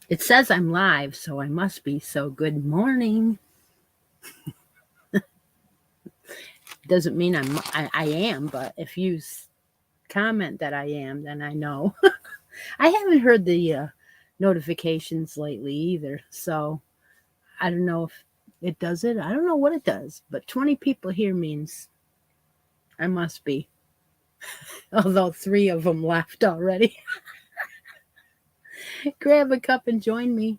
It says I'm live, so I must be. So good morning. Doesn't mean I am, but if you comment that I am, then I know. I haven't heard the notifications lately either, so I don't know if it does it. I don't know what it does, but 20 people here means I must be. Although 3 of them left already. Grab a cup and join me.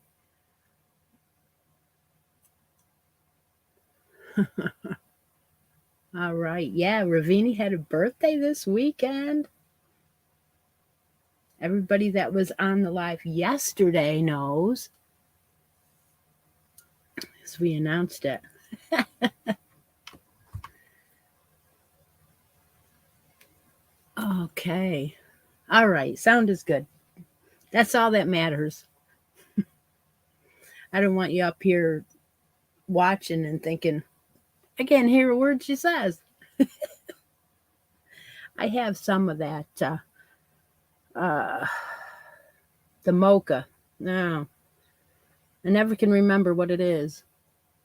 All right. Yeah, Ravini had a birthday this weekend. Everybody that was on the live yesterday knows, as we announced it. Okay. All right. Sound is good. That's all that matters. I don't want you up here watching and thinking, I can't hear a word she says. I have some of that, uh, the mocha. No, I never can remember what it is.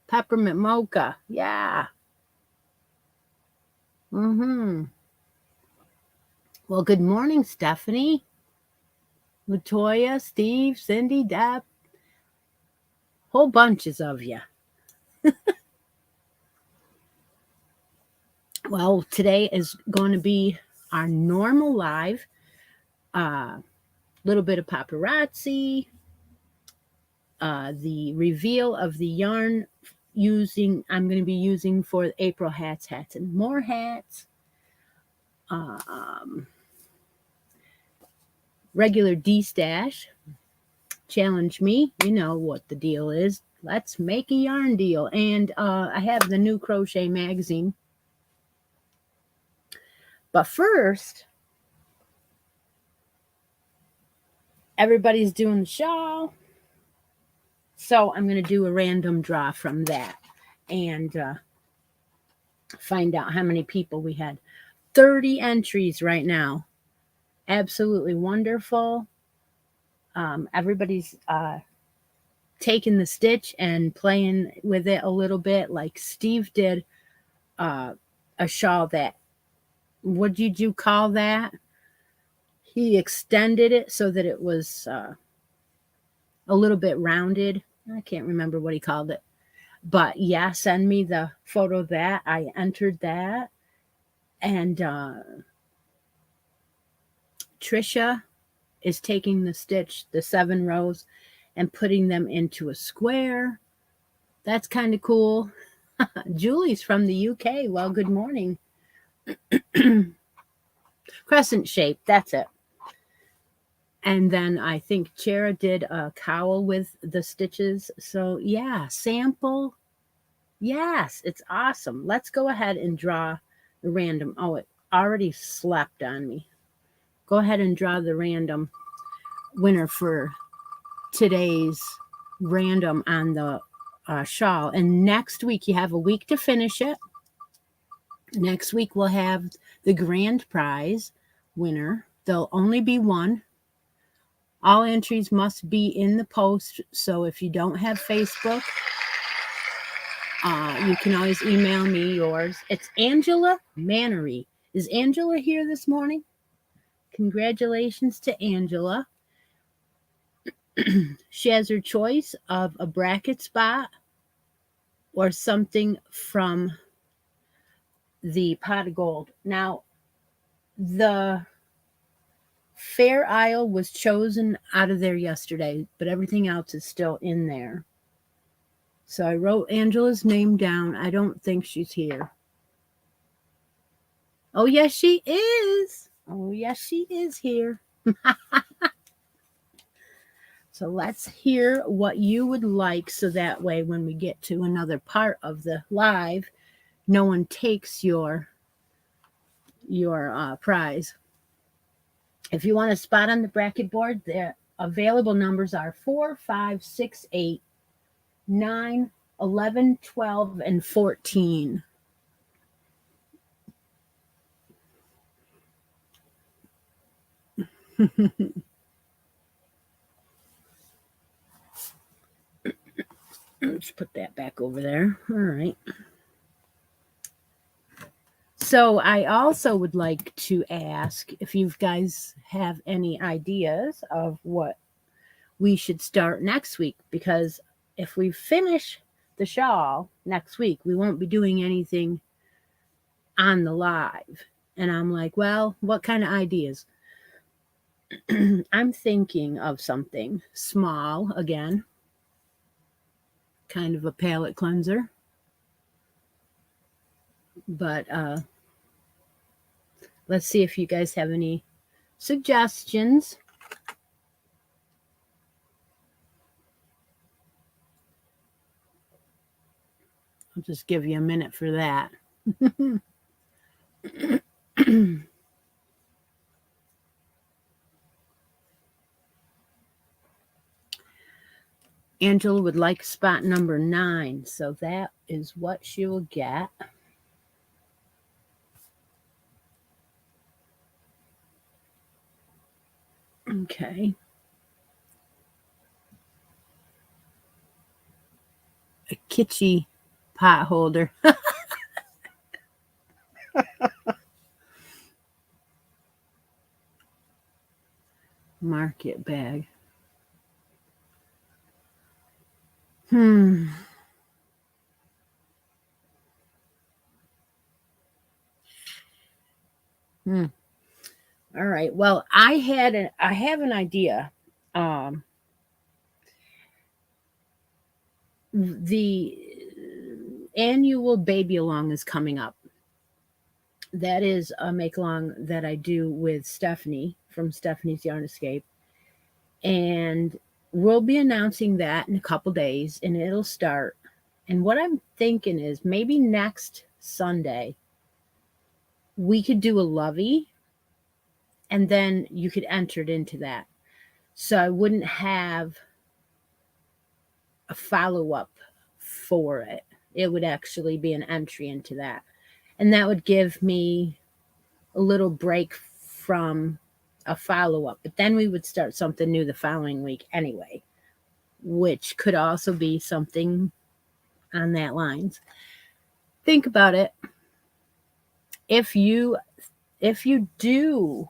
Peppermint mocha. Yeah. Mm-hmm. Well, good morning, Stephanie, Latoya, Steve, Cindy, Deb. Whole bunches of you. Well, today is going to be our normal live. Little bit of paparazzi. The reveal of the yarn I'm going to be using for April hats, and more hats. Um, regular D-stash. Challenge me. You know what the deal is. Let's make a yarn deal. And I have the new crochet magazine. But first, everybody's doing the shawl. So I'm going to do a random draw from that and find out how many people we had. 30 entries right now. Absolutely wonderful. Everybody's taking the stitch and playing with it a little bit, like Steve did a shawl that, what did you call that? He extended it so that it was a little bit rounded. I can't remember what he called it. But yeah, send me the photo of that. I entered that. And Trisha is taking the stitch, the 7 rows, and putting them into a square. That's kind of cool. Julie's from the UK. Well, good morning. Crescent shape, that's it. And then I think Chera did a cowl with the stitches. So yeah, sample. Yes, it's awesome. Let's go ahead and draw the random. Oh, it already slept on me. Go ahead and draw the random winner for today's random on the shawl. And next week, you have a week to finish it. Next week, we'll have the grand prize winner. There'll only be one. All entries must be in the post. So if you don't have Facebook, you can always email me yours. It's Angela Mannery. Is Angela here this morning? Congratulations to Angela. She has her choice of a bracket spot or something from the pot of gold. Now, the Fair Isle was chosen out of there yesterday, but everything else is still in there. So I wrote Angela's name down. I don't think she's here. Oh, yes, she is. Oh, yes, she is here. So let's hear what you would like so that way when we get to another part of the live, no one takes your prize. If you want a spot on the bracket board, the available numbers are 4, 5, 6, 8, 9, 11, 12, and 14. put that back over there. All right. So I also would like to ask if you guys have any ideas of what we should start next week, because if we finish the shawl next week, we won't be doing anything on the live. And I'm like, well, what kind of ideas? I'm thinking of something small again, kind of a palette cleanser. But let's see if you guys have any suggestions. I'll just give you a minute for that. Angela would like spot number 9, so that is what she will get. Okay. A kitschy pot holder. Market bag. All right. Well, I have an idea. The annual baby along is coming up. That is a make along that I do with Stephanie from Stephanie's Yarn Escape. And we'll be announcing that in a couple days, and it'll start. And what I'm thinking is maybe next Sunday, we could do a lovey, and then you could enter it into that. So I wouldn't have a follow-up for it. It would actually be an entry into that. And that would give me a little break from a follow-up. But then we would start something new the following week anyway, which could also be something on that lines. Think about it. If you do,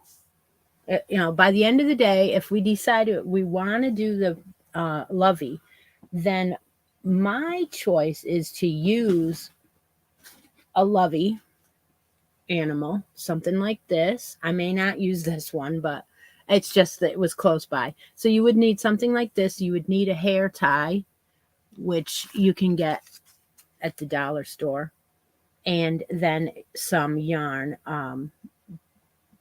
by the end of the day, if we decide we want to do the lovey, then my choice is to use a lovey animal, something like this. I may not use this one, but it's just that it was close by. So you would need something like this. You would need a hair tie, which you can get at the dollar store, and then some yarn,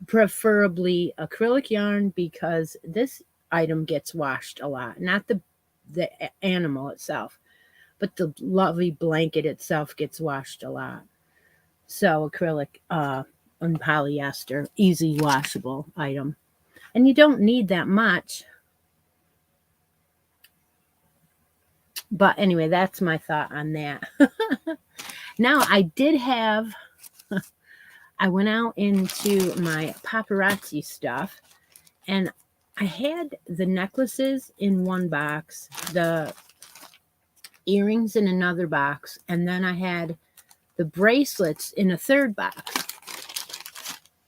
preferably acrylic yarn, because this item gets washed a lot. Not the animal itself, but the lovely blanket itself gets washed a lot. So acrylic and polyester, easy washable item. And you don't need that much. But anyway, that's my thought on that. Now, I went out into my paparazzi stuff, and I had the necklaces in one box, the earrings in another box, and then I had the bracelets in a third box.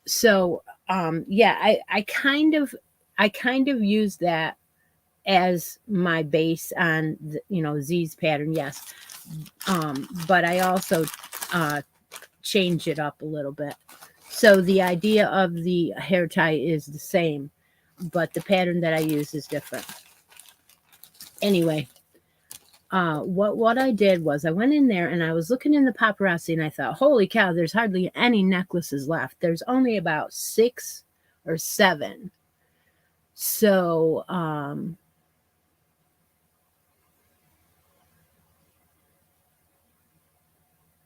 So, I kind of use that as my base on Z's pattern, yes. But I also change it up a little bit. So the idea of the hair tie is the same, but the pattern that I use is different. Anyway, what I did was I went in there and I was looking in the paparazzi, and I thought, holy cow, there's hardly any necklaces left. There's only about 6 or 7. So,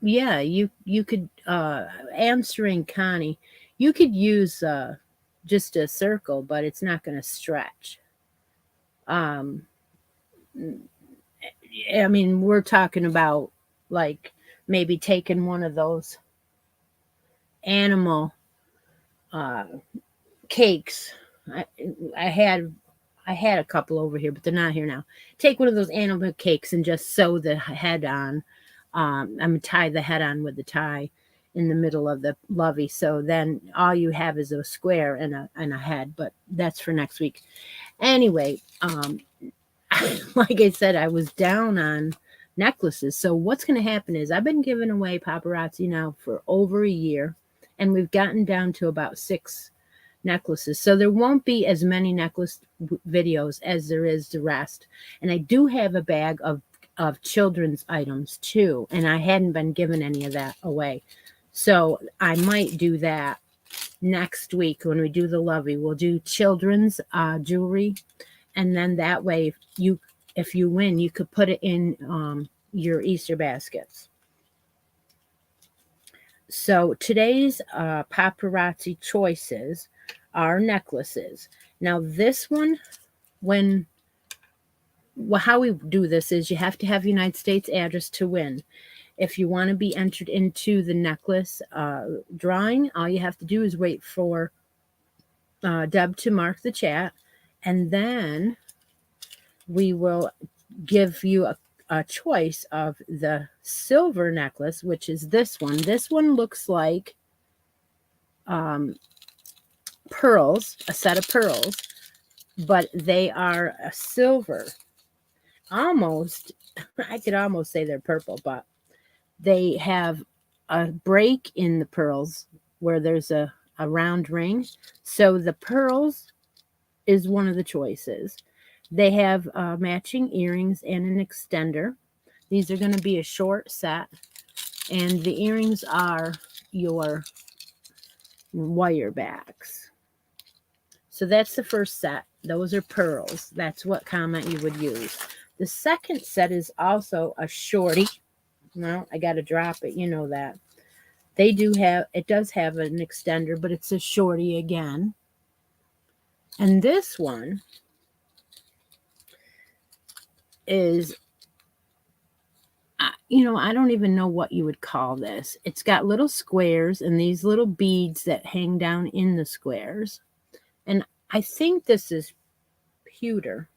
yeah, you could, answering Connie, you could use just a circle, but it's not going to stretch. I mean, we're talking about like maybe taking one of those animal cakes. I had I had a couple over here, but they're not here now. Take one of those animal cakes and just sew the head on. I'm going to tie the head on with the tie in the middle of the lovey. So then all you have is a square and a head, but that's for next week. Anyway, like I said, I was down on necklaces. So what's going to happen is I've been giving away paparazzi now for over a year, and we've gotten down to about 6 necklaces. So there won't be as many necklace videos as there is the rest. And I do have a bag of children's items too, and I hadn't been giving any of that away. So I might do that next week when we do the lovey. We'll do children's jewelry, and then that way if you win, you could put it in your Easter baskets. So today's paparazzi choices are necklaces. Now this one, how we do this is you have to have United States address to win. If you want to be entered into the necklace drawing, all you have to do is wait for Deb to mark the chat, and then we will give you a choice of the silver necklace, which is this one. This one looks like pearls, a set of pearls, but they are a silver. Almost, I could almost say they're purple, but they have a break in the pearls where there's a round ring. So the pearls is one of the choices. They have matching earrings and an extender. These are going to be a short set, and the earrings are your wire backs. So that's the first set. Those are pearls. That's what comment you would use. The second set is also a shorty. Well, I got to drop it. You know that. It does have an extender, but it's a shorty again. And this one is, I don't even know what you would call this. It's got little squares and these little beads that hang down in the squares. And I think this is pewter.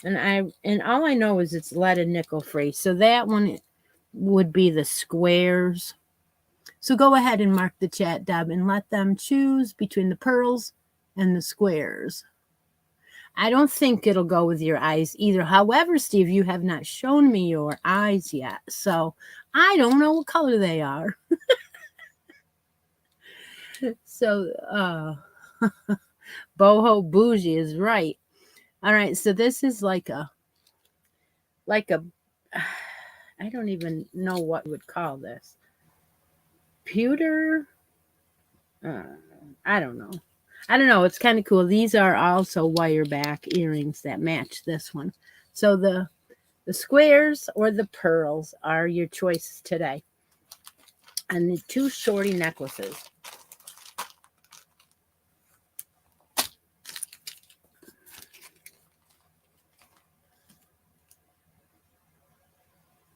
And all I know is it's lead and nickel free. So that one would be the squares. So go ahead and mark the chat, Deb, and let them choose between the pearls and the squares. I don't think it'll go with your eyes either. However, Steve, you have not shown me your eyes yet. So I don't know what color they are. So Boho Bougie is right. All right, so this is like a I don't even know what you would call this. Pewter? I don't know. It's kind of cool. These are also wire back earrings that match this one. So the squares or the pearls are your choices today. And the 2 shorty necklaces.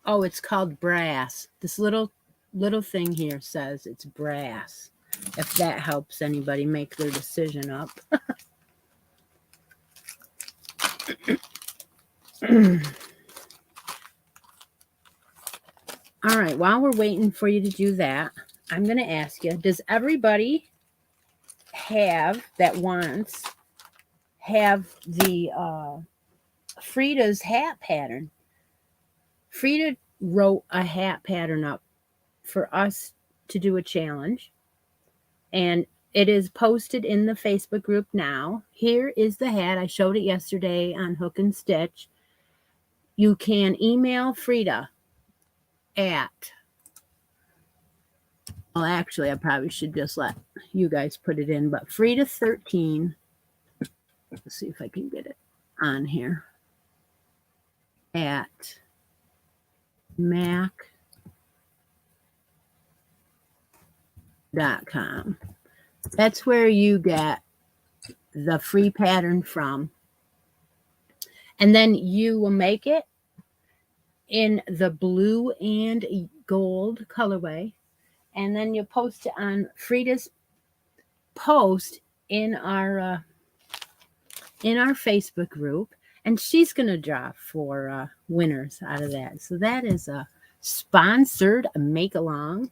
Oh, it's called brass. This little thing here says it's brass. If that helps anybody make their decision up. All right, while we're waiting for you to do that, I'm going to ask you, does everybody have the Frida's hat pattern? Frida wrote a hat pattern up for us to do a challenge, and it is posted in the Facebook group now. Here is the hat. I showed it yesterday on Hook and Stitch. You can email Frida at, well, actually, I probably should just let you guys put it in, but Frida13, let's see if I can get it on here, at mac.com. That's where you get the free pattern from. And then you will make it in the blue and gold colorway. And then you post it on Frida's post in our in our Facebook group, and she's going to draw for winners out of that. So that is a sponsored make along.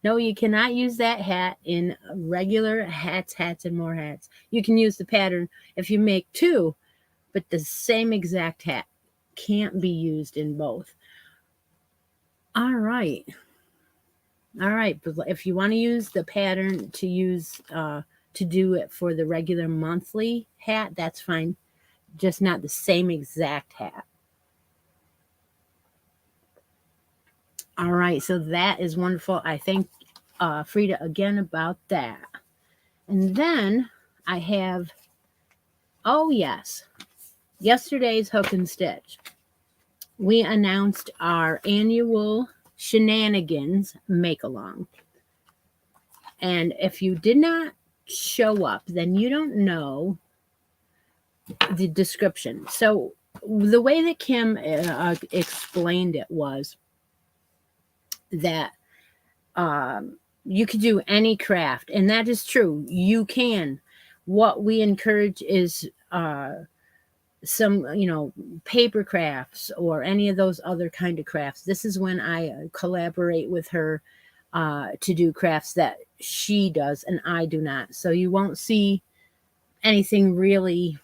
No, you cannot use that hat in regular hats, and more hats. You can use the pattern if you make two, but the same exact hat can't be used in both. All right. But if you want to use the pattern to do it for the regular monthly hat, that's fine. Just not the same exact hat. All right, so that is wonderful. I thank Frida again about that. And then I have, oh yes, yesterday's Hook and Stitch. We announced our annual Shenanigans make-along. And if you did not show up, then you don't know the description. So the way that Kim explained it was that you could do any craft, and that is true. You can. What we encourage is some, paper crafts or any of those other kind of crafts. This is when I collaborate with her to do crafts that she does and I do not. So you won't see anything really,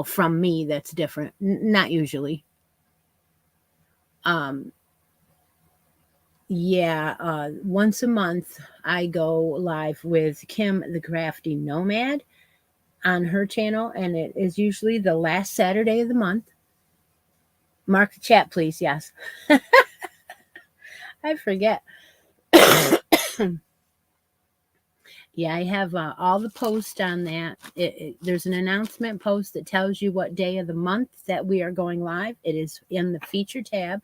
from me that's different. Not usually. Once a month I go live with Kim the Crafty Nomad on her channel, and it is usually the last Saturday of the month. Mark the chat, please. Yes. I forget. Yeah, I have all the posts on that. There's an announcement post that tells you what day of the month that we are going live. It is in the feature tab.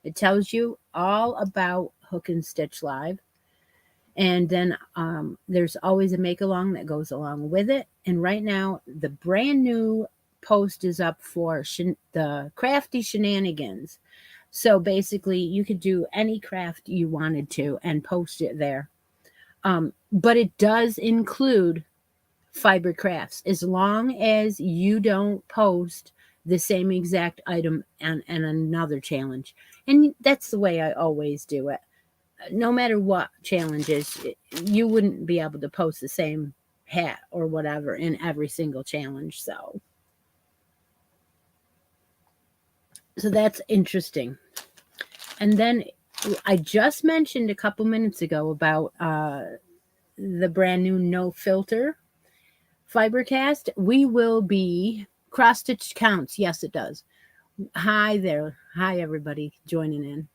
It tells you all about Hook and Stitch Live. And then there's always a make-along that goes along with it. And right now, the brand new post is up for the Crafty Shenanigans. So basically, you could do any craft you wanted to and post it there. But it does include fiber crafts, as long as you don't post the same exact item and another challenge. And that's the way I always do it. No matter what challenges, you wouldn't be able to post the same hat or whatever in every single challenge. So that's interesting. And then I just mentioned a couple minutes ago about the brand new No Filter Fibercast. We will be cross stitch counts. Yes, it does. Hi there. Hi, everybody joining in.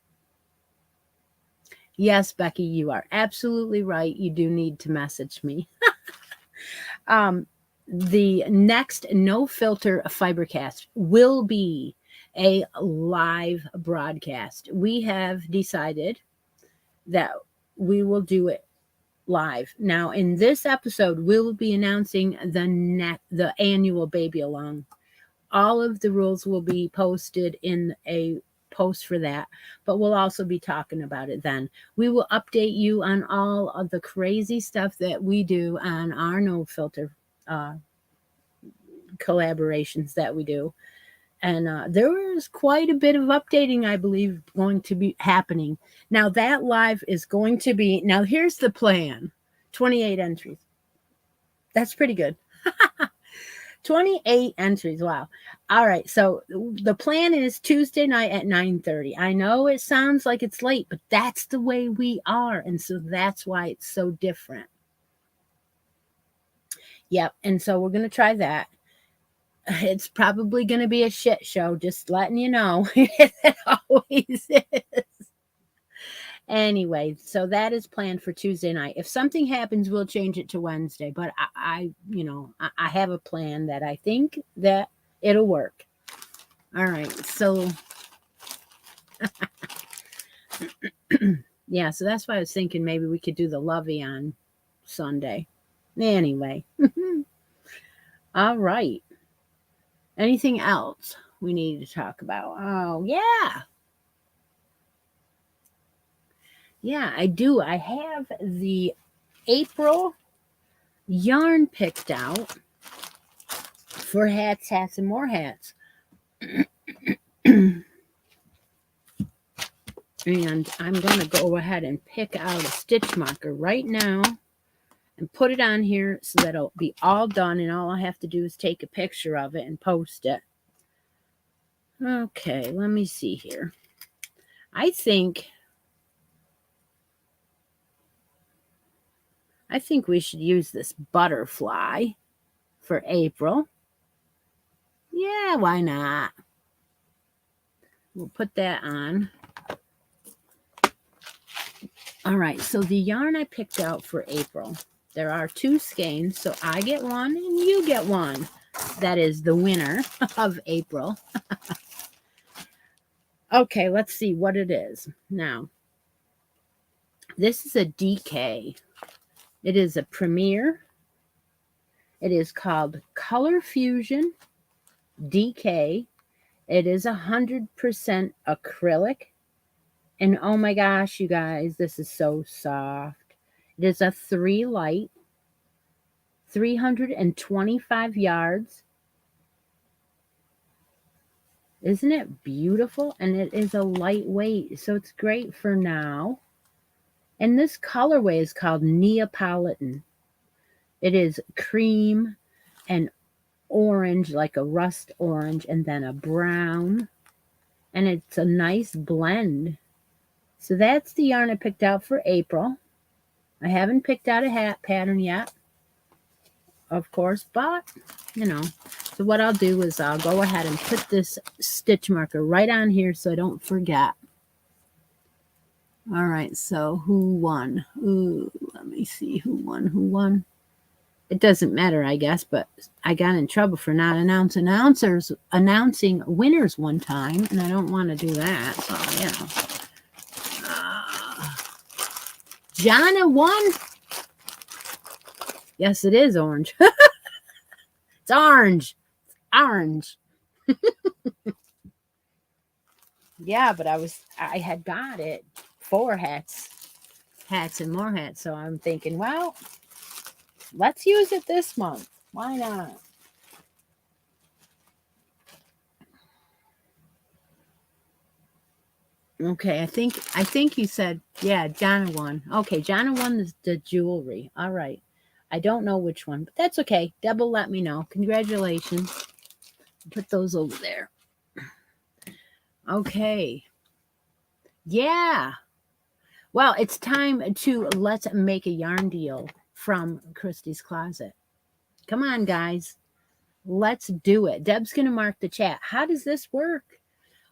Yes, Becky, you are absolutely right. You do need to message me. The next No Filter Fibercast will be a live broadcast. We have decided that we will do it live. Now, in this episode, we'll be announcing the annual Baby Along. All of the rules will be posted in a post for that, but we'll also be talking about it then. We will update you on all of the crazy stuff that we do on our No Filter collaborations that we do. And there is quite a bit of updating, I believe, going to be happening. Now, that live is going to be, now here's the plan. 28 entries. That's pretty good. 28 entries. Wow. All right. So the plan is Tuesday night at 9:30. I know it sounds like it's late, but that's the way we are. And so that's why it's so different. Yep. And so we're going to try that. It's probably going to be a shit show, just letting you know. It always is. Anyway, so that is planned for Tuesday night. If something happens, we'll change it to Wednesday. But I have a plan that I think that it'll work. All right. So, yeah, so that's why I was thinking maybe we could do the Lovey on Sunday. Anyway. All right. Anything else we need to talk about? Oh, yeah. Yeah, I do. I have the April yarn picked out. for hats, and more hats. And I'm going to go ahead and pick out a stitch marker right now and put it on here so that it'll be all done, and all I have to do is take a picture of it and post it. Okay, let me see here. I think we should use this butterfly for April. Yeah, why not? We'll put that on. All right, so the yarn I picked out for April, there are 2 skeins, so I get one and you get one. That is the winner of April. Okay, let's see what it is. Now, this is a DK. It is a Premier. It is called Color Fusion DK. It is 100% acrylic. And oh my gosh, you guys, this is so soft. It is a 3 light, 325 yards. Isn't it beautiful? And it is a lightweight, so it's great for now. And this colorway is called Neapolitan. It is cream and orange, like a rust orange, and then a brown. And it's a nice blend. So that's the yarn I picked out for April. I haven't picked out a hat pattern yet, of course, but, you know. So what I'll do is I'll go ahead and put this stitch marker right on here so I don't forget. All right, so who won? Ooh, let me see who won. It doesn't matter, I guess, but I got in trouble for not announcing winners one time, and I don't want to do that, so, you know. Jana won. Yes, it is orange. It's orange. Orange. Yeah, but I had got it 4 hats and more hats. So I'm thinking, well, let's use it this month. Why not? Okay, I think you said, yeah, Jana won. Okay, Jana won the jewelry. All right. I don't know which one, but that's okay. Deb will let me know. Congratulations. Put those over there. Okay. Yeah. Well, it's time to let's make a yarn deal from Christi's Closet. Come on, guys. Let's do it. Deb's going to mark the chat. How does this work?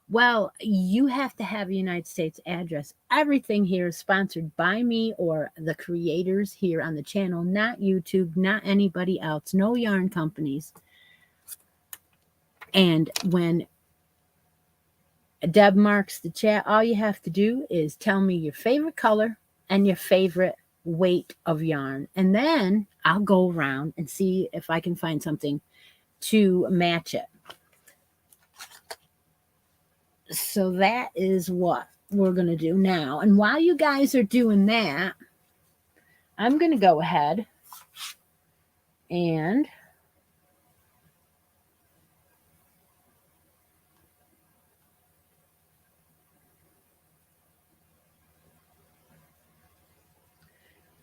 Well, you have to have a United States address. Everything here is sponsored by me or the creators here on the channel, not YouTube, not anybody else, no yarn companies. And when Deb marks the chat, all you have to do is tell me your favorite color and your favorite weight of yarn. And then I'll go around and see if I can find something to match it. So that is what we're going to do now. And while you guys are doing that, I'm going to go ahead and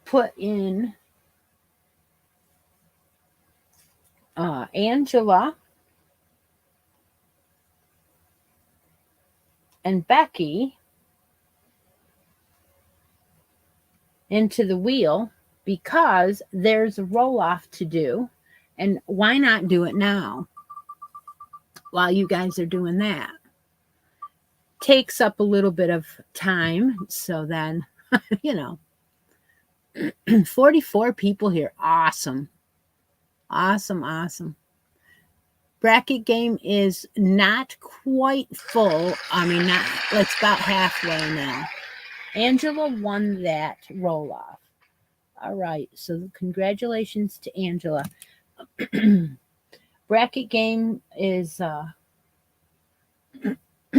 put in Angela and Becky into the wheel because there's a roll-off to do. And why not do it now while you guys are doing that? Takes up a little bit of time. So then, you know, 44 people here. Awesome. Awesome. Bracket game is not quite full. I mean, it's about halfway now. Angela won that roll-off. All right, so congratulations to Angela. Bracket game is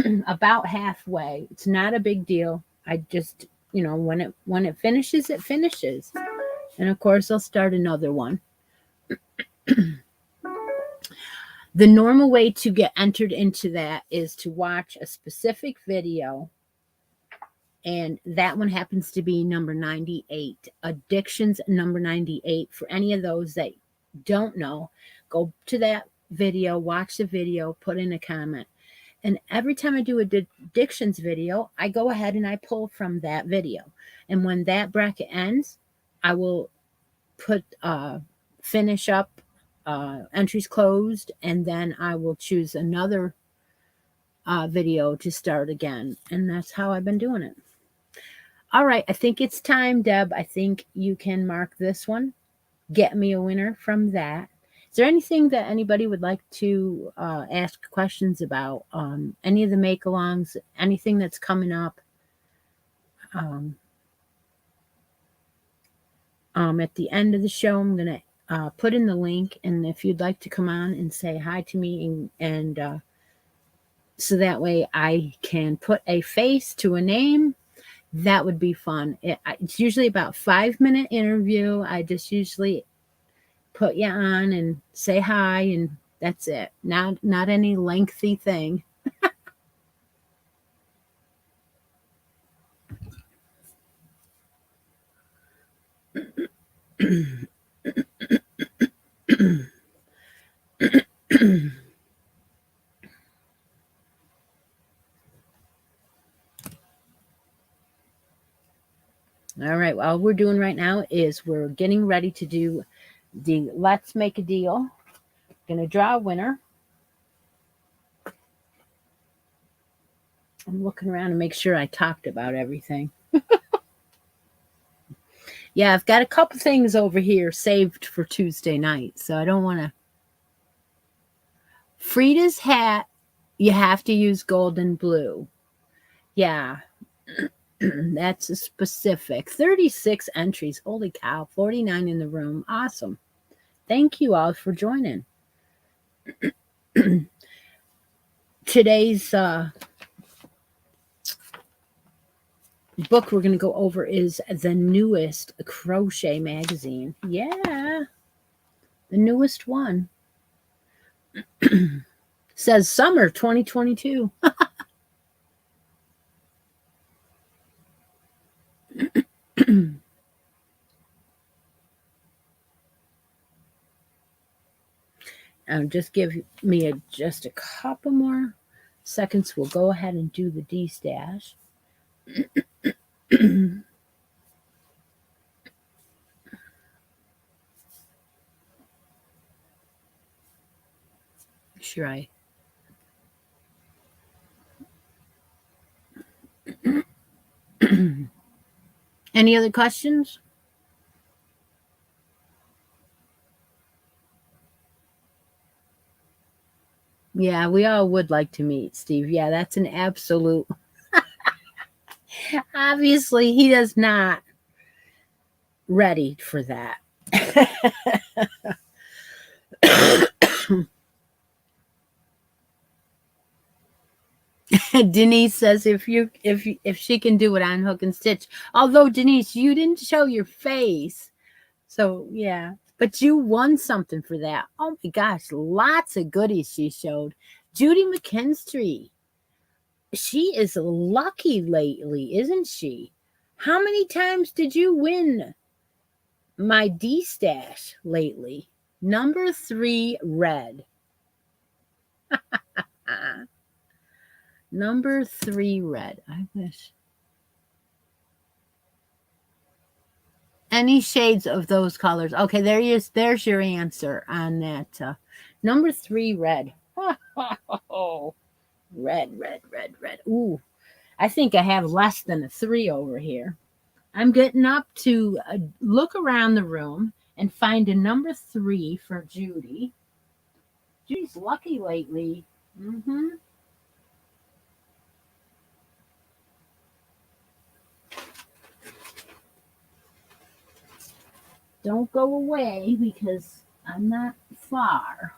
about halfway. It's not a big deal. I just, you know, when it finishes, it finishes. And of course, I'll start another one. The normal way to get entered into that is to watch a specific video, and that one happens to be number 98, Addictions number 98. For any of those that don't know, go to that video, watch the video, put in a comment. And every time I do a addictions video, I go ahead and I pull from that video. And when that bracket ends, I will put finish up entries closed, and then I will choose another video to start again. And that's how I've been doing it. All right, I think it's time, Deb. I think you can mark this one. Get me a winner from that. Is there anything that anybody would like to ask questions about? Any of the make-alongs, anything that's coming up? At the end of the show, I'm going to put in the link, and if you'd like to come on and say hi to me, and so that way I can put a face to a name, that would be fun. It's usually about 5-minute interview. I just usually put you on and say hi, and that's it. Not any lengthy thing. All right, all we're doing right now is we're getting ready to do the Let's Make a Deal. Going to draw a winner. I'm looking around to make sure I talked about everything. Yeah, I've got a couple things over here saved for Tuesday night, so I don't want to. Frida's hat, you have to use gold and blue. Yeah. That's a specific. 36 entries. Holy cow. 49 in the room. Awesome. Thank you all for joining. Today's book we're going to go over is the newest crochet magazine. Yeah. The newest one. Says summer 2022. Just give me just a couple more seconds. We'll go ahead and do the D-stash. Sure, Any other questions? Yeah, we all would like to meet Steve. Yeah, that's an absolute. Obviously, he is not ready for that. Denise says if she can do it on hook and stitch. Although Denise, you didn't show your face, so yeah. But you won something for that. Oh my gosh, lots of goodies she showed. Judy McKinstry. She is lucky lately, isn't she? How many times did you win my D-stash lately? Number 3 red. Number 3 red. I wish. Any shades of those colors. Okay, there's your answer on that. Number 3 red. Red, red, red, red. Ooh, I think I have less than a 3 over here. I'm getting up to look around the room and find a number 3 for Judy. Judy's lucky lately. Mm-hmm. Don't go away because I'm not far.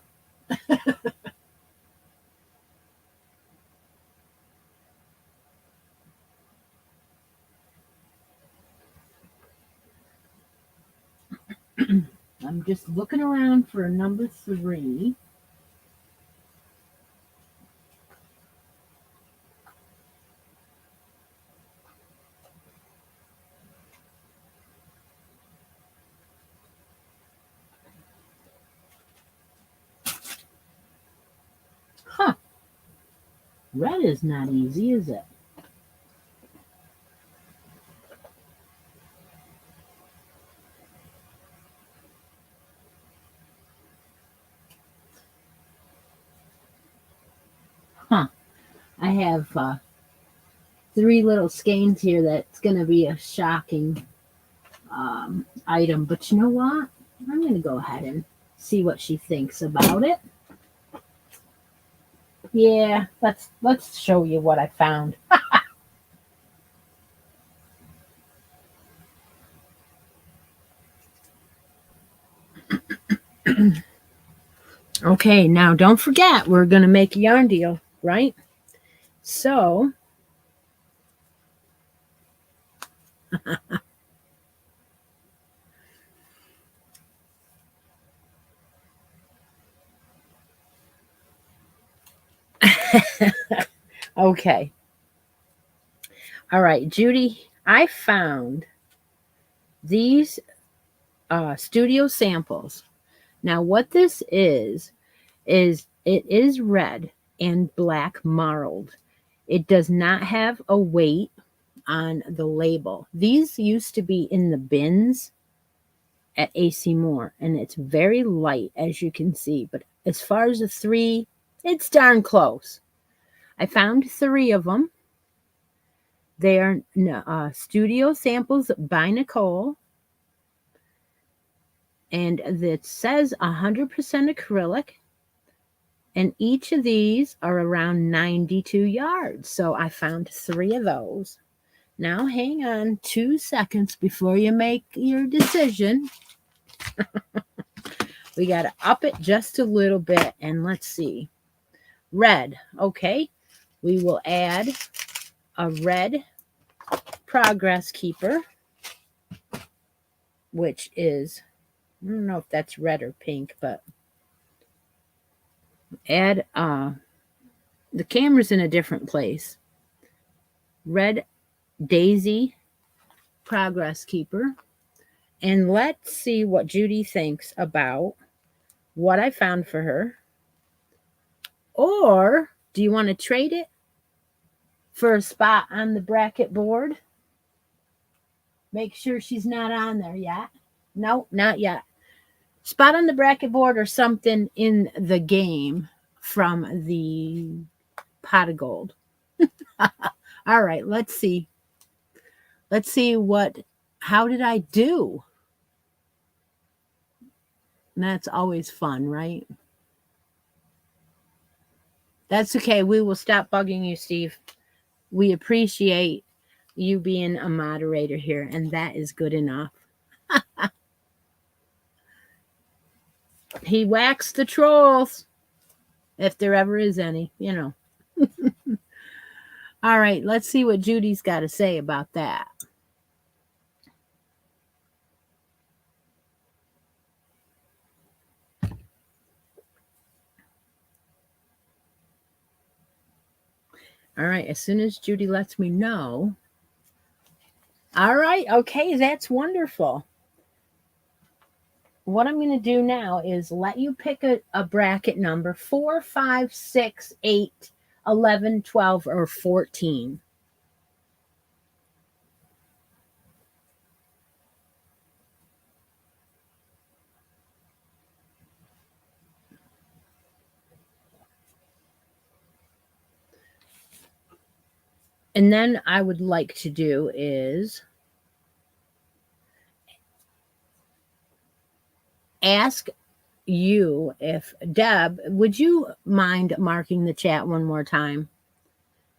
I'm just looking around for a number 3. red is not easy, is it? Huh. I have 3 little skeins here. That's going to be a shocking item. But you know what? I'm going to go ahead and see what she thinks about it. Yeah, let's show you what I found. Okay, now don't forget, we're going to make a yarn deal, right? So, okay. All right, Judy, I found these studio samples. Now, what this is it is red and black marled. It does not have a weight on the label. These used to be in the bins at AC Moore, and it's very light, as you can see. But as far as the 3, it's darn close. I found 3 of them. They are studio samples by Nicole. And it says 100% acrylic. And each of these are around 92 yards. So I found 3 of those. Now hang on 2 seconds before you make your decision. We got to up it just a little bit. And let's see. Red. Okay. We will add a red progress keeper, which is, I don't know if that's red or pink, but add the camera's in a different place. Red daisy progress keeper. And let's see what Judy thinks about what I found for her. Or do you want to trade it for a spot on the bracket board? Make sure she's not on there yet. No, not yet. Spot on the bracket board or something in the game from the pot of gold. All right, let's see. Let's see how did I do? That's always fun, right? That's okay. We will stop bugging you, Steve. We appreciate you being a moderator here, and that is good enough. He whacks the trolls, if there ever is any, you know. All right, let's see what Judy's got to say about that. All right, as soon as Judy lets me know. All right, okay, that's wonderful. What I'm going to do now is let you pick a bracket number 4, 5, 6, 8, 11, 12, or 14. And then I would like to do is ask you if, Deb, would you mind marking the chat one more time?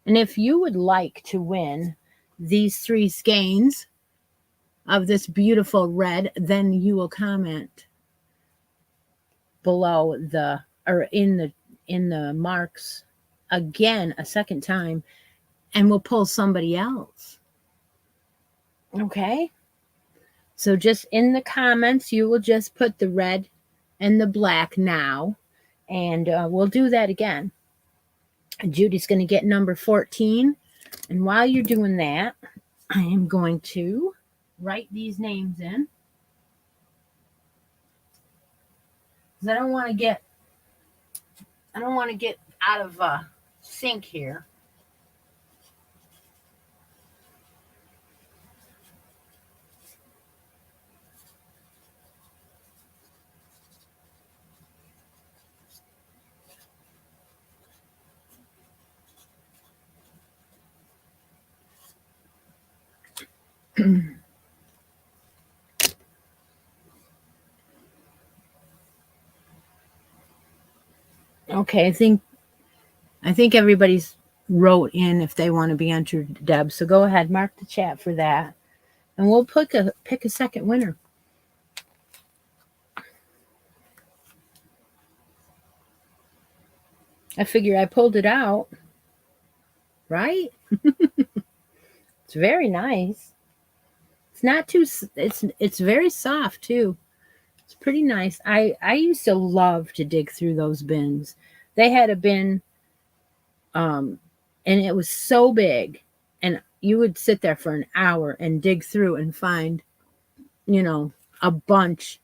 And if you would like to win these 3 skeins of this beautiful red, then you will comment below in the marks again a second time, and we'll pull somebody else. Okay? So just in the comments, you will just put the red and the black now, and we'll do that again. Judy's going to get number 14. And while you're doing that, I am going to write these names in. Because I don't want to get out of sync here. Okay, I think everybody's wrote in if they want to be entered, Deb. So go ahead, mark the chat for that, and we'll pick a second winner. I figure I pulled it out, right? It's very nice. It's not too. It's very soft too. It's pretty nice. I used to love to dig through those bins. They had a bin, and it was so big, and you would sit there for an hour and dig through and find, a bunch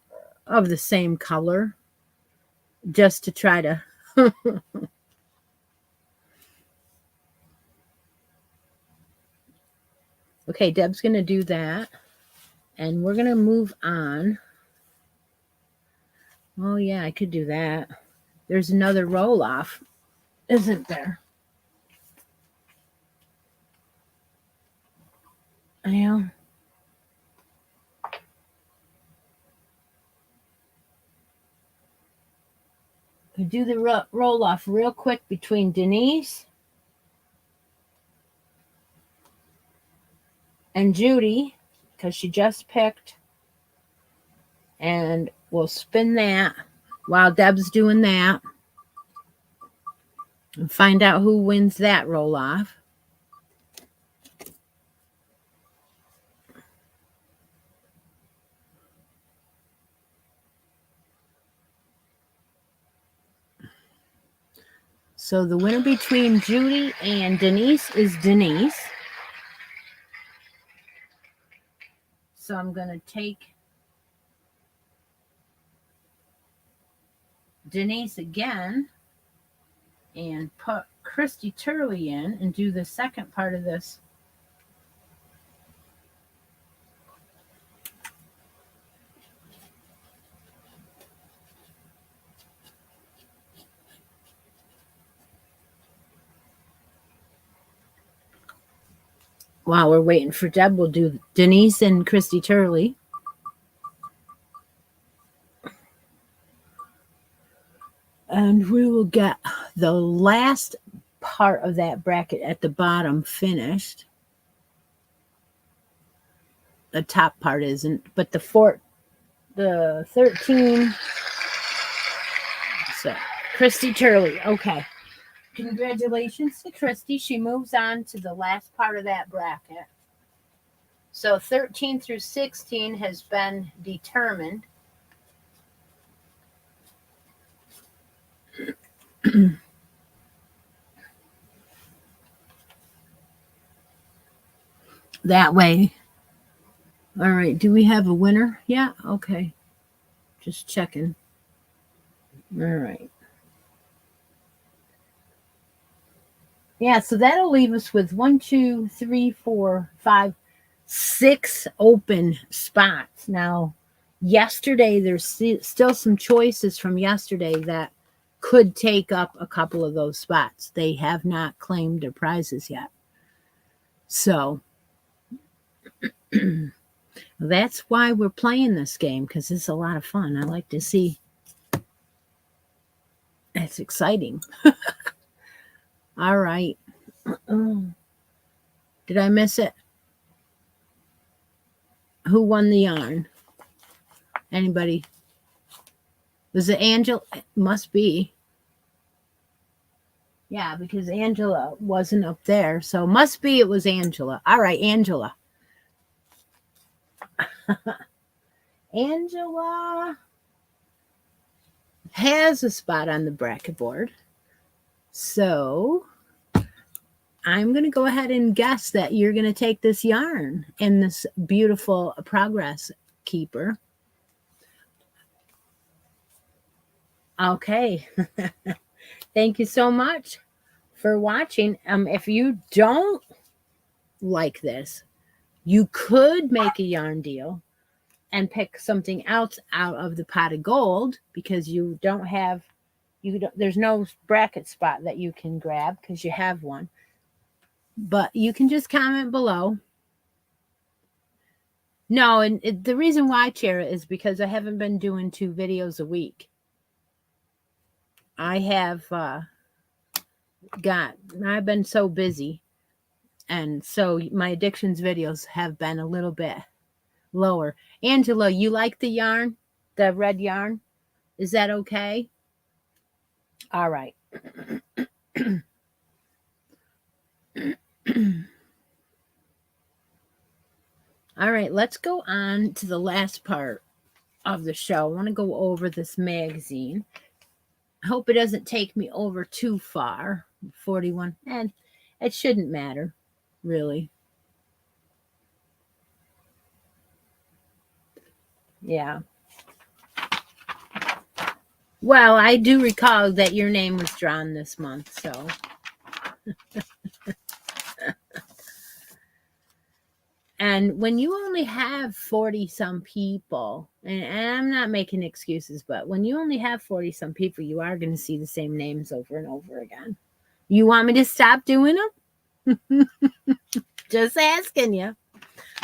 of the same color just to try to. Okay, Deb's going to do that, and we're going to move on. Oh, yeah, I could do that. There's another roll-off, isn't there? Yeah. We do the roll-off real quick between Denise and Judy, because she just picked. And we'll spin that while Deb's doing that. And find out who wins that roll-off. So the winner between Judy and Denise is Denise. So I'm going to take Denise again and put Christi Turley in and do the second part of this. While we're waiting for Deb, we'll do Denise and Christi Turley. And we will get the last part of that bracket at the bottom finished. The top part isn't, but the 13. So Christi Turley. Okay. Congratulations to Christi. She moves on to the last part of that bracket. So 13 through 16 has been determined. That way. All right. Do we have a winner? Yeah. Okay. Just checking. All right. Yeah, so that'll leave us with 1, 2, 3, 4, 5, 6 open spots. Now, yesterday, there's still some choices from yesterday that could take up a couple of those spots. They have not claimed their prizes yet. So, that's why we're playing this game, because it's a lot of fun. I like to see. It's exciting. All right. Did I miss it? Who won the yarn? Anybody? Was it Angela? It must be. Yeah, because Angela wasn't up there. So must be it was Angela. All right, Angela. Angela has a spot on the bracket board. So I'm going to go ahead and guess that you're going to take this yarn and this beautiful progress keeper. Okay. Thank you so much for watching. If you don't like this, you could make a yarn deal and pick something else out of the pot of gold, because you don't have, there's no bracket spot that you can grab because you have one. But you can just comment below No, and the reason why, Chera, is because I haven't been doing 2 videos a week. I have I've been so busy, and so my addictions videos have been a little bit lower. Angela, you like the yarn? The red yarn? Is that okay? All right. All right, let's go on to the last part of the show. I want to go over this magazine. I hope it doesn't take me over too far. 41, and it shouldn't matter, really. Yeah. Well, I do recall that your name was drawn this month, so. And when you only have 40 some people, and I'm not making excuses, but when you only have 40 some people, you are going to see the same names over and over again. You want me to stop doing them? Just asking you.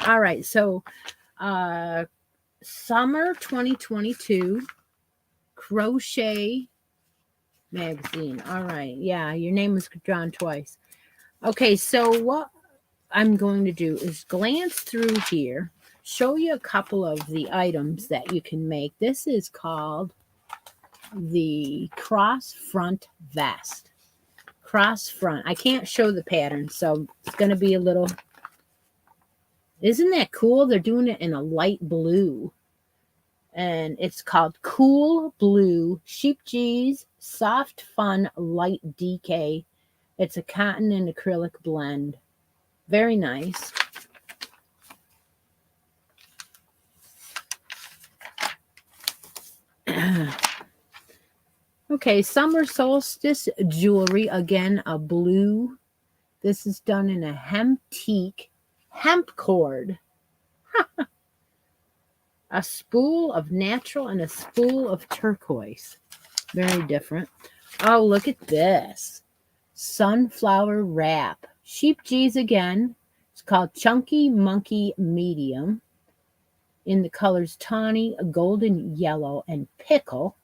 All right. So, summer 2022 crochet magazine. All right. Yeah. Your name was drawn twice. Okay. So what I'm going to do is glance through here, show you a couple of the items that you can make. This is called the cross front vest. Cross front. I can't show the pattern, so it's going to be a little. Isn't that cool? They're doing it in a light blue. And it's called Cool Blue Sheep G's Soft Fun Light DK. It's a cotton and acrylic blend. Very nice. Okay, summer solstice jewelry. Again, a blue. This is done in a hemp cord. A spool of natural and a spool of turquoise. Very different. Oh, look at this. Sunflower wrap. Sheep G's again. It's called Chunky Monkey Medium. In the colors tawny, golden yellow, and pickle.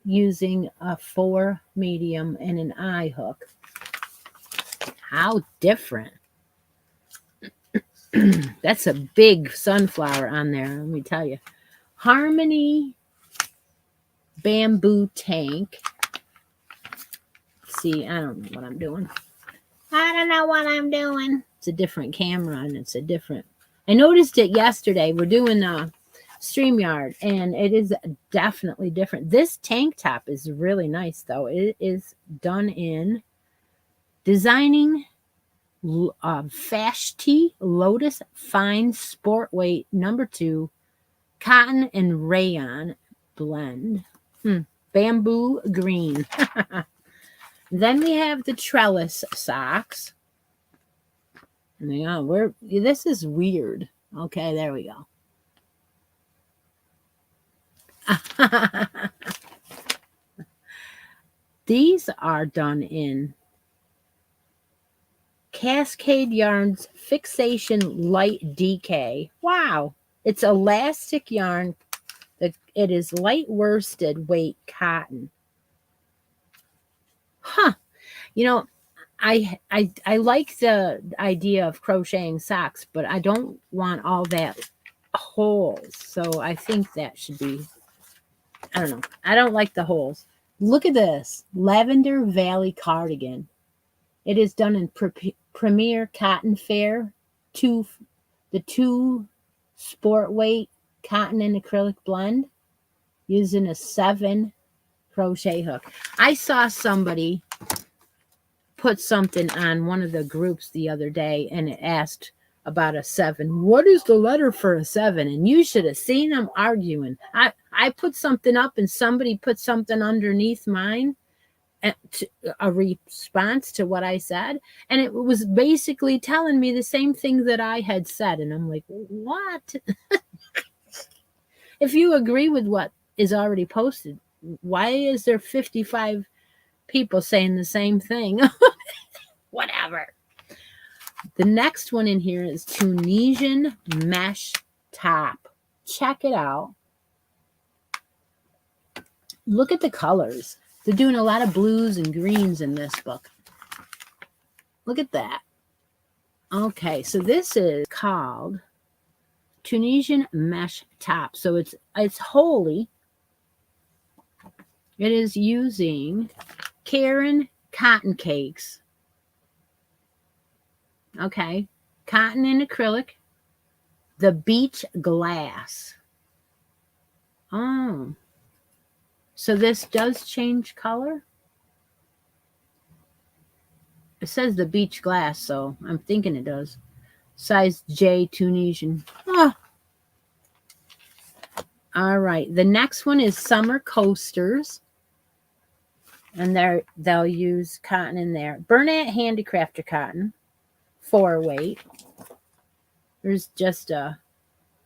Using a 4 medium and an eye hook. How different. That's a big sunflower on there, let me tell you. Harmony bamboo tank. See, I don't know what I'm doing. It's a different camera and it's a different. I noticed it yesterday. We're doing StreamYard and it is definitely different. This tank top is really nice though. It is done in designing Fashti Lotus Fine Sport Weight number 2 cotton and rayon blend. Bamboo green. Then we have the Trellis Socks. Yeah, this is weird. Okay, there we go. These are done in Cascade Yarns Fixation Light DK. Wow. It's elastic yarn. It is light worsted weight cotton. You know, I like the idea of crocheting socks, but I don't want all that holes. So I think that should be, I don't know. I don't like the holes. Look at this. Lavender Valley cardigan. It is done in Premier Cotton Fair. The 2 sport weight cotton and acrylic blend using a 7 crochet hook. I saw somebody put something on one of the groups the other day and it asked about a 7. What is the letter for a 7? And you should have seen them arguing. I put something up and somebody put something underneath mine, a response to what I said, and it was basically telling me the same thing that I had said. And I'm like, what? If you agree with what is already posted, why is there 55 people saying the same thing? Whatever. The next one in here is Tunisian Mesh top. Check it out. Look at the colors. They're doing a lot of blues and greens in this book. Look at that. Okay, so this is called Tunisian Mesh top. So it's wholly. It is using Karen cotton cakes. Okay, cotton and acrylic. The beach glass. Oh, so this does change color? It says the beach glass, so I'm thinking it does. Size J Tunisian. Oh. All right. The next one is summer coasters. And they'll use cotton in there. Bernat Handicrafter cotton. 4-weight. There's just a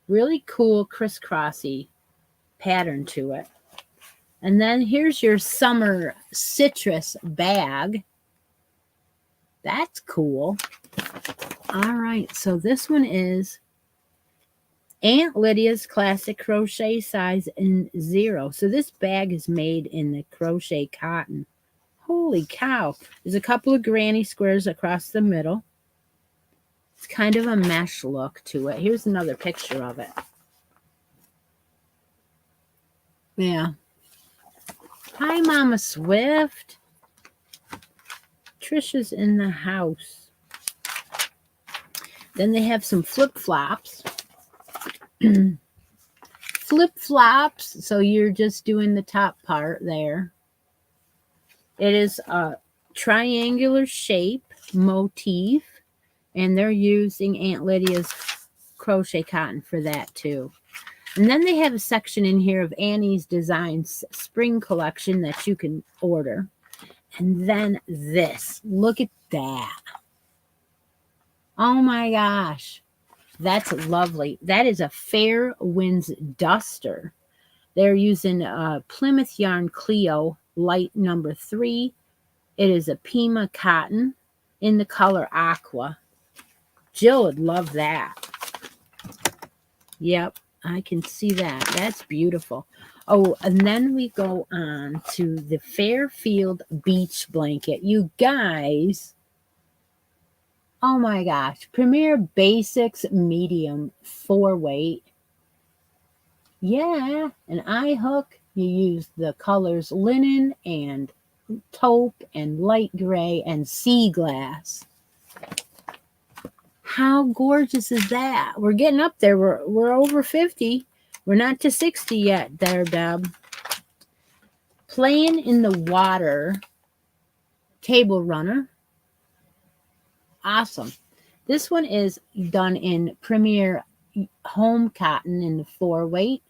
really cool crisscrossy pattern to it. And then here's your summer citrus bag. That's cool. All right, so this one is Aunt Lydia's Classic Crochet size in 0. So this bag is made in the crochet cotton. Holy cow. There's a couple of granny squares across the middle. It's kind of a mesh look to it. Here's another picture of it. Yeah. Hi, Mama Swift. Trisha's in the house. Then they have some flip-flops. Flip-flops, so you're just doing the top part there. It is a triangular shape motif, and they're using Aunt Lydia's crochet cotton for that too. And then they have a section in here of Annie's Designs spring collection that you can order. And then this. Look at that. Oh my gosh. That's lovely. That is a Fair Winds duster. They're using Plymouth Yarn Clio light number 3. It is a Pima cotton in the color aqua. Jill would love that. Yep, I can see that. That's beautiful. Oh, and then we go on to the Fairfield beach blanket. You guys, oh my gosh. Premier Basics medium 4-weight. Yeah, an eye hook. You use the colors linen and taupe and light gray and sea glass. How gorgeous is that? We're getting up there. We're over 50. We're not to 60 yet there, Deb. Playing in the Water table runner. Awesome. This one is done in Premier Home Cotton in the 4-weight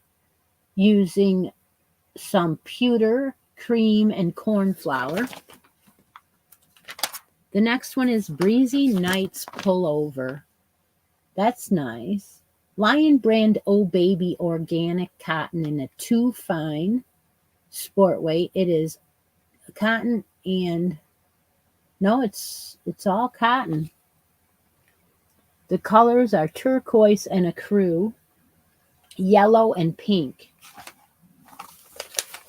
using some pewter, cream, and corn flour. The next one is Breezy Nights Pullover. That's nice. Lion Brand Oh Baby Organic Cotton in a 2 fine sport weight. It is cotton and no, it's all cotton. The colors are turquoise and ecru, yellow and pink.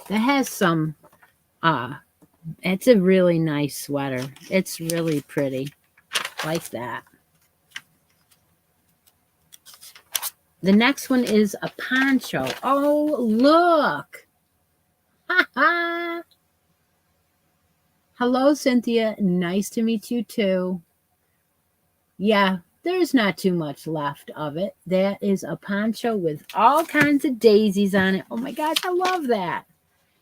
That has some it's a really nice sweater. It's really pretty. Like that. The next one is a poncho. Oh, look. Ha ha. Hello, Cynthia. Nice to meet you too. Yeah, there's not too much left of it. That is a poncho with all kinds of daisies on it. Oh my gosh, I love that.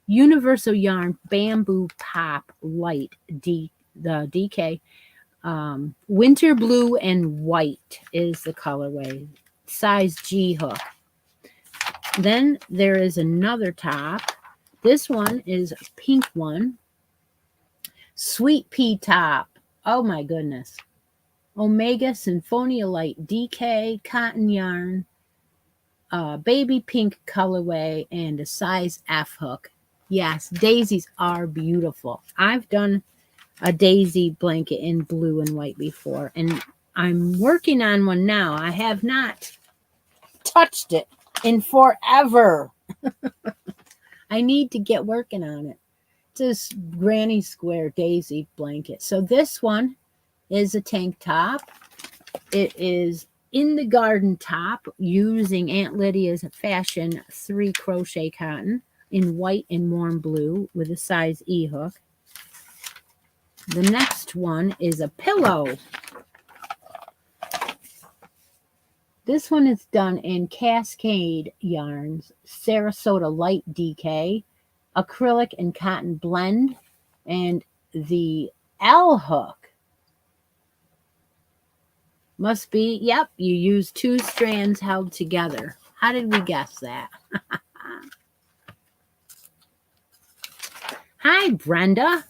Universal Yarn Bamboo Pop Light the DK. Winter blue and white is the colorway. Size G hook. Then there is another top. This one is a pink one. Sweet pea top. Oh my goodness. Omega Symphonia Light DK cotton yarn. Baby pink colorway and a size F hook. Yes, daisies are beautiful. I've done a daisy blanket in blue and white before, and I'm working on one now. I have not touched it in forever. I need to get working on it. It's this Granny Square Daisy blanket. So this one is a tank top. It is in the garden top using Aunt Lydia's Fashion 3 crochet cotton in white and warm blue with a size E hook. The next one is a pillow. This one is done in Cascade yarns, Sarasota light DK, acrylic and cotton blend, and the L hook must be, yep, you use 2 strands held together. How did we guess that? Hi, Brenda.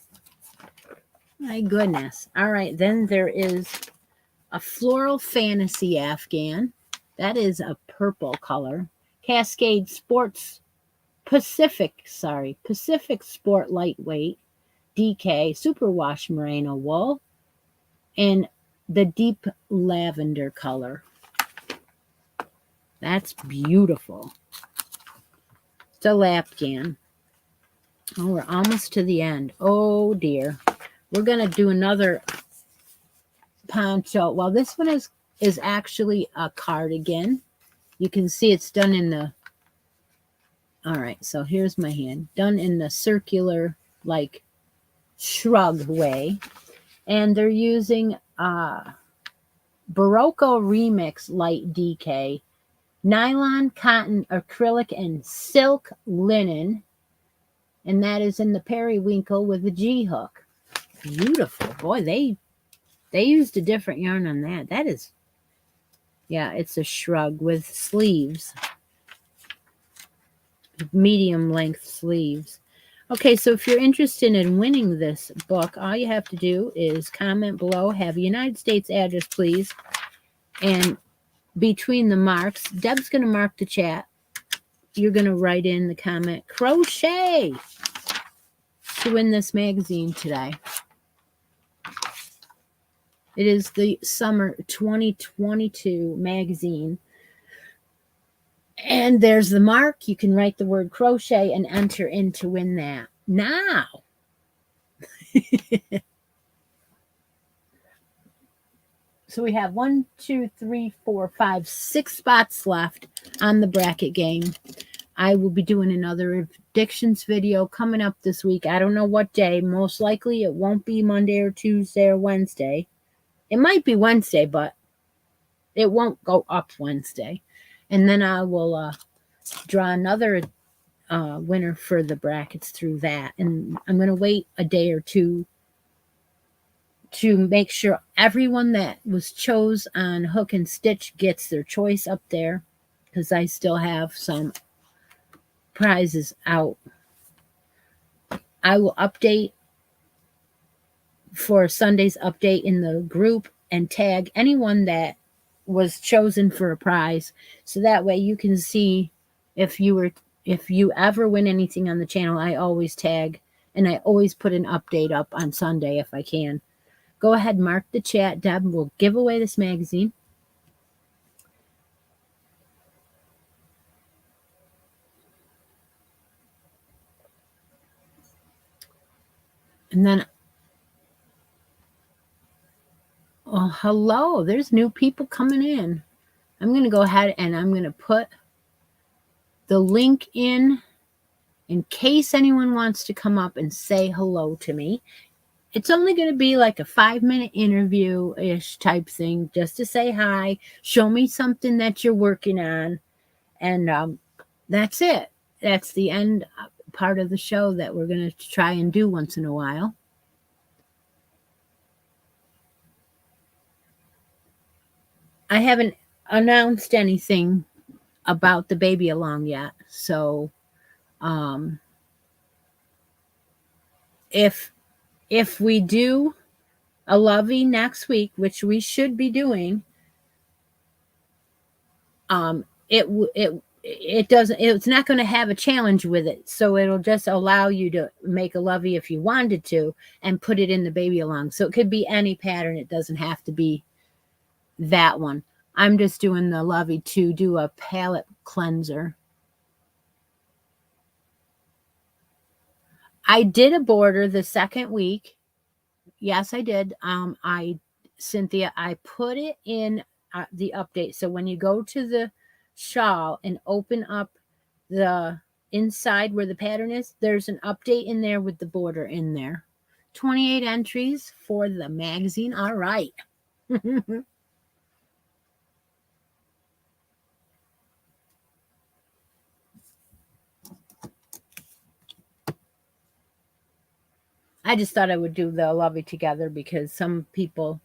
My goodness. All right, then there is a Floral Fantasy Afghan. That is a purple color. Cascade Sports Pacific Sport Lightweight DK Superwash Merino Wool in the deep lavender color. That's beautiful. Still Afghan. Oh, we're almost to the end. Oh dear. We're going to do another poncho. Well, this one is actually a cardigan. You can see it's done in the, all right, so here's my hand, done in the circular, like, shrug way. And they're using Barocco Remix Light DK, nylon, cotton, acrylic, and silk linen. And that is in the periwinkle with a G hook. Beautiful. Boy, they used a different yarn on that. That is, yeah, it's a shrug with sleeves. Medium length sleeves. Okay, so if you're interested in winning this book, all you have to do is comment below, have a United States address, please. And between the marks, Deb's going to mark the chat. You're going to write in the comment, crochet, to win this magazine today. It is the summer 2022 magazine. And there's the mark. You can write the word crochet and enter in to win that. Now. So we have 1, 2, 3, 4, 5, 6 spots left on the bracket game. I will be doing another predictions video coming up this week. I don't know what day. Most likely it won't be Monday or Tuesday or Wednesday. It might be Wednesday, but it won't go up Wednesday. And then I will draw another winner for the brackets through that. And I'm going to wait a day or two to make sure everyone that was chose on Hook and Stitch gets their choice up there, because I still have some prizes out. I will update for Sunday's update in the group and tag anyone that was chosen for a prize, so that way you can see if you ever win anything on the channel. I always tag, and I always put an update up on Sunday if I can. Go ahead, mark the chat. Deb will give away this magazine. And then, oh, hello, there's new people coming in. I'm going to go ahead and I'm going to put the link in case anyone wants to come up and say hello to me. It's only going to be like a 5-minute interview-ish type thing, just to say hi, show me something that you're working on, and that's it. That's the end part of the show that we're going to try and do once in a while. I haven't announced anything about the baby along yet, so if we do a lovey next week, which we should be doing, it's not going to have a challenge with it, so it'll just allow you to make a lovey if you wanted to and put it in the baby along. So it could be any pattern. It doesn't have to be that one. I'm just doing the Lovey to do a palette cleanser. I did a border the second week. Yes, I did. Cynthia, I put it in the update. So when you go to the shawl and open up the inside where the pattern is, there's an update in there with the border in there. 28 entries for the magazine. All right. I just thought I would do the Lovey together because some people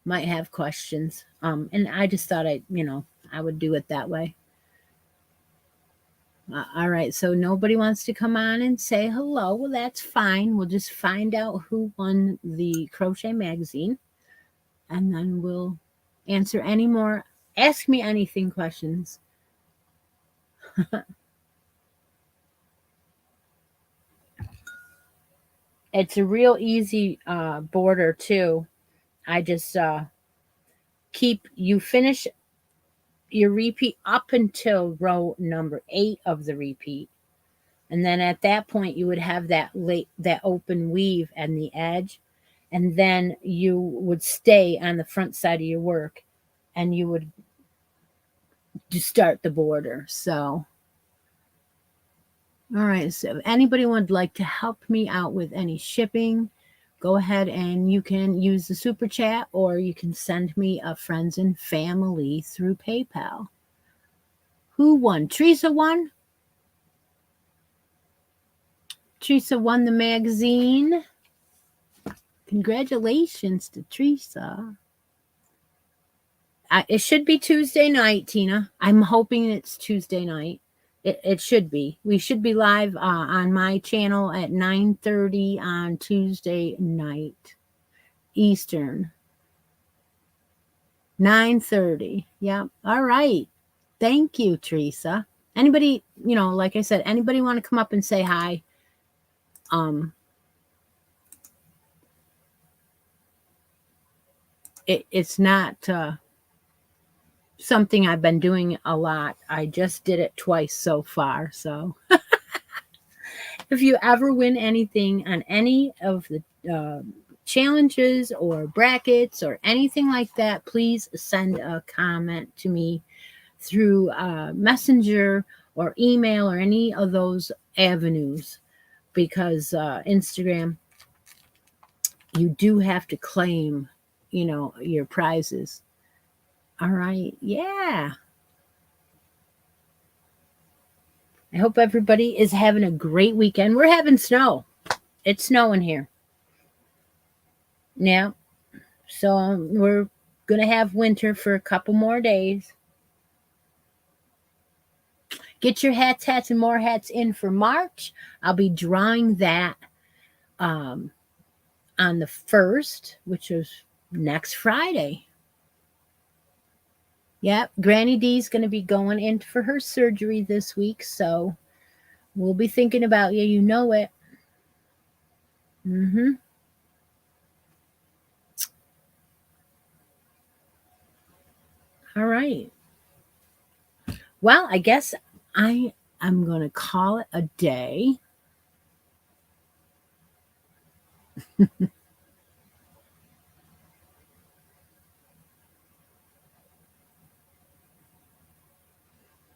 might have questions. And I just thought I would do it that way. All right, so nobody wants to come on and say hello. Well, that's fine. We'll just find out who won the crochet magazine, and then we'll answer any more ask me anything questions. It's a real easy border too. I just you finish your repeat up until row number 8 of the repeat. And then at that point, you would have that open weave and the edge. And then you would stay on the front side of your work and you would just start the border. So, all right. So if anybody would like to help me out with any shipping, go ahead and you can use the super chat or you can send me a friends and family through PayPal. Who won? Teresa won? Teresa won the magazine. Congratulations to Teresa. It should be Tuesday night, Tina. I'm hoping it's Tuesday night. It should be. We should be live on my channel at 9:30 on Tuesday night, Eastern. 9:30. Yep. All right. Thank you, Teresa. Anybody, like I said, anybody want to come up and say hi? It's not something I've been doing a lot. I just did it twice so far. So if you ever win anything on any of the challenges or brackets or anything like that, please send a comment to me through Messenger or email or any of those avenues, because Instagram, you do have to claim, your prizes. All right. Yeah. I hope everybody is having a great weekend. We're having snow. It's snowing here. Yeah. So we're going to have winter for a couple more days. Get your hats, and more hats in for March. I'll be drawing that on the 1st, which is next Friday. Yep, Granny D's going to be going in for her surgery this week, so we'll be thinking about you. You know it. Mm-hmm. All right. Well, I guess I am going to call it a day.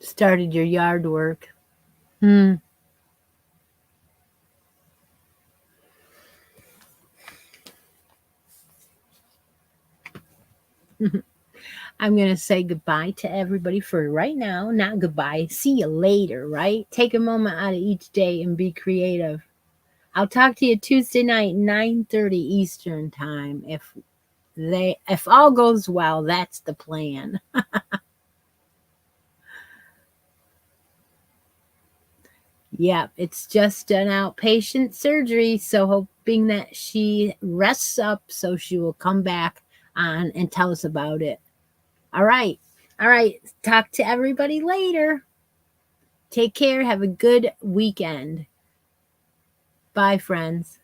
Started your yard work. I'm going to say goodbye to everybody for right now. Not goodbye. See you later, right? Take a moment out of each day and be creative. I'll talk to you Tuesday night, 9:30 Eastern time. If all goes well, that's the plan. Yeah, it's just an outpatient surgery, so hoping that she rests up so she will come back on and tell us about it. All right. Talk to everybody later. Take care. Have a good weekend. Bye, friends.